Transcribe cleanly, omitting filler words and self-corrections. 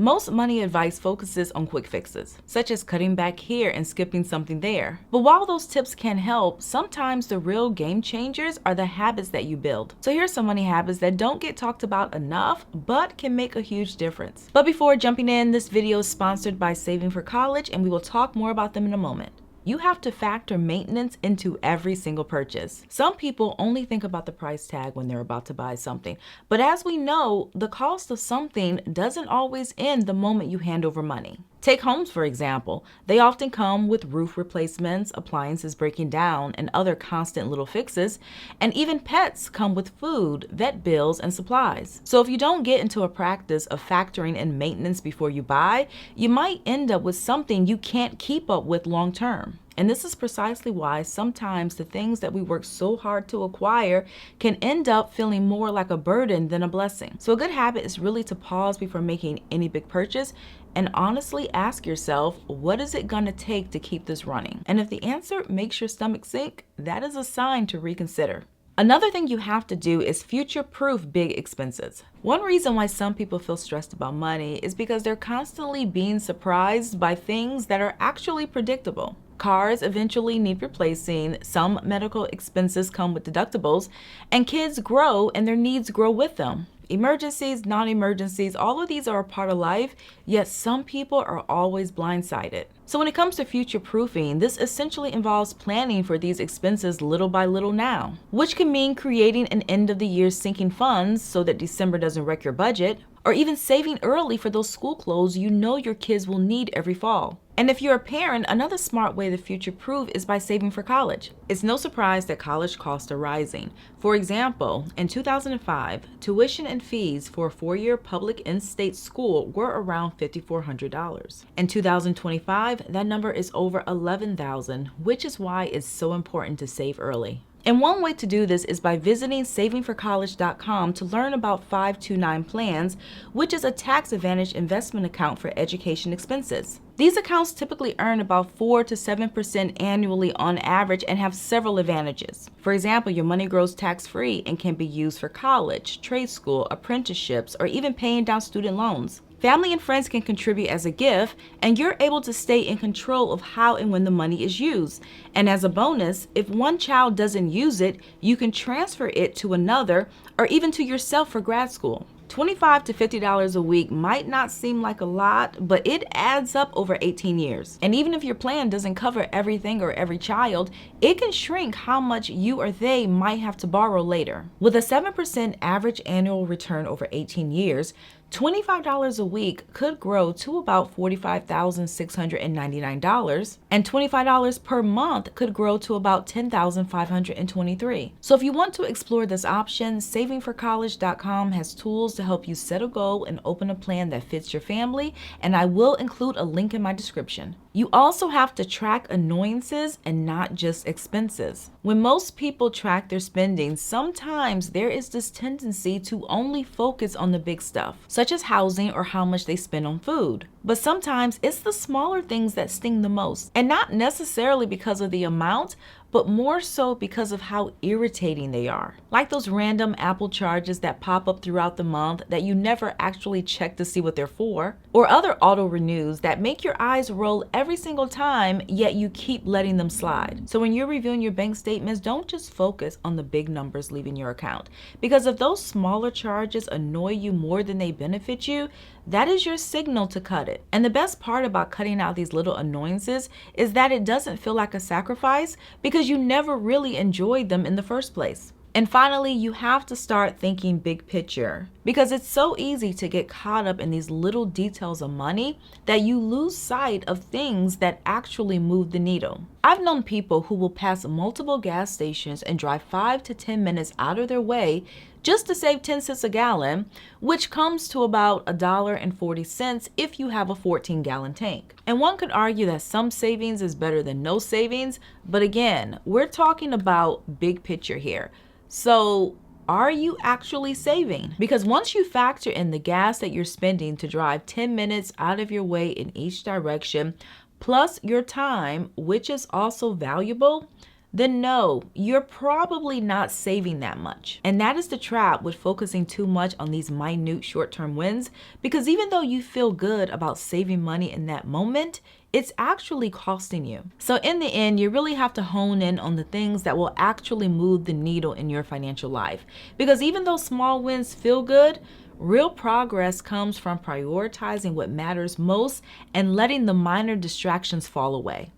Most money advice focuses on quick fixes, such as cutting back here and skipping something there. But while those tips can help, sometimes the real game changers are the habits that you build. So here's some money habits that don't get talked about enough, but can make a huge difference. But before jumping in, this video is sponsored by Saving for College, and we will talk more about them in a moment. You have to factor maintenance into every single purchase. Some people only think about the price tag when they're about to buy something. But as we know, the cost of something doesn't always end the moment you hand over money. Take homes, for example. They often come with roof replacements, appliances breaking down, and other constant little fixes. And even pets come with food, vet bills, and supplies. So if you don't get into a practice of factoring in maintenance before you buy, you might end up with something you can't keep up with long term. And this is precisely why sometimes the things that we work so hard to acquire can end up feeling more like a burden than a blessing. So a good habit is really to pause before making any big purchase and honestly ask yourself, what is it gonna take to keep this running? And if the answer makes your stomach sink, that is a sign to reconsider. Another thing you have to do is future-proof big expenses. One reason why some people feel stressed about money is because they're constantly being surprised by things that are actually predictable. Cars eventually need replacing, some medical expenses come with deductibles, and kids grow and their needs grow with them. Emergencies, non-emergencies, all of these are a part of life, yet some people are always blindsided. So when it comes to future proofing, this essentially involves planning for these expenses little by little now, which can mean creating an end of the year sinking funds so that December doesn't wreck your budget, or even saving early for those school clothes you know your kids will need every fall. And if you're a parent, another smart way to future-proof is by saving for college. It's no surprise that college costs are rising. For example, in 2005, tuition and fees for a 4-year public in-state school were around $5,400. In 2025, that number is over $11,000, which is why it's so important to save early. And one way to do this is by visiting savingforcollege.com to learn about 529 plans, which is a tax-advantaged investment account for education expenses. These accounts typically earn about 4 to 7% annually on average and have several advantages. For example, your money grows tax-free and can be used for college, trade school, apprenticeships, or even paying down student loans. Family and friends can contribute as a gift, and you're able to stay in control of how and when the money is used. And as a bonus, if one child doesn't use it, you can transfer it to another or even to yourself for grad school. $25 to $50 a week might not seem like a lot, but it adds up over 18 years. And even if your plan doesn't cover everything or every child, it can shrink how much you or they might have to borrow later. With a 7% average annual return over 18 years, $25 a week could grow to about $45,699, and $25 per month could grow to about $10,523. So if you want to explore this option, savingforcollege.com has tools to help you set a goal and open a plan that fits your family, and I will include a link in my description. You also have to track annoyances and not just expenses. When most people track their spending, sometimes there is this tendency to only focus on the big stuff, such as housing or how much they spend on food. But sometimes it's the smaller things that sting the most, and not necessarily because of the amount, but more so because of how irritating they are. Like those random Apple charges that pop up throughout the month that you never actually check to see what they're for, or other auto renews that make your eyes roll every single time, yet you keep letting them slide. So when you're reviewing your bank statements, don't just focus on the big numbers leaving your account, because if those smaller charges annoy you more than they benefit you, that is your signal to cut it. And the best part about cutting out these little annoyances is that it doesn't feel like a sacrifice because you never really enjoyed them in the first place. And finally, you have to start thinking big picture, because it's so easy to get caught up in these little details of money that you lose sight of things that actually move the needle. I've known people who will pass multiple gas stations and drive 5 to 10 minutes out of their way just to save 10 cents a gallon, which comes to about $1.40 if you have a 14-gallon tank. And one could argue that some savings is better than no savings, but again, we're talking about big picture here. So are you actually saving? Because once you factor in the gas that you're spending to drive 10 minutes out of your way in each direction, plus your time, which is also valuable, then no, you're probably not saving that much. And that is the trap with focusing too much on these minute short-term wins, because even though you feel good about saving money in that moment, it's actually costing you. So in the end, you really have to hone in on the things that will actually move the needle in your financial life. Because even though small wins feel good, real progress comes from prioritizing what matters most and letting the minor distractions fall away.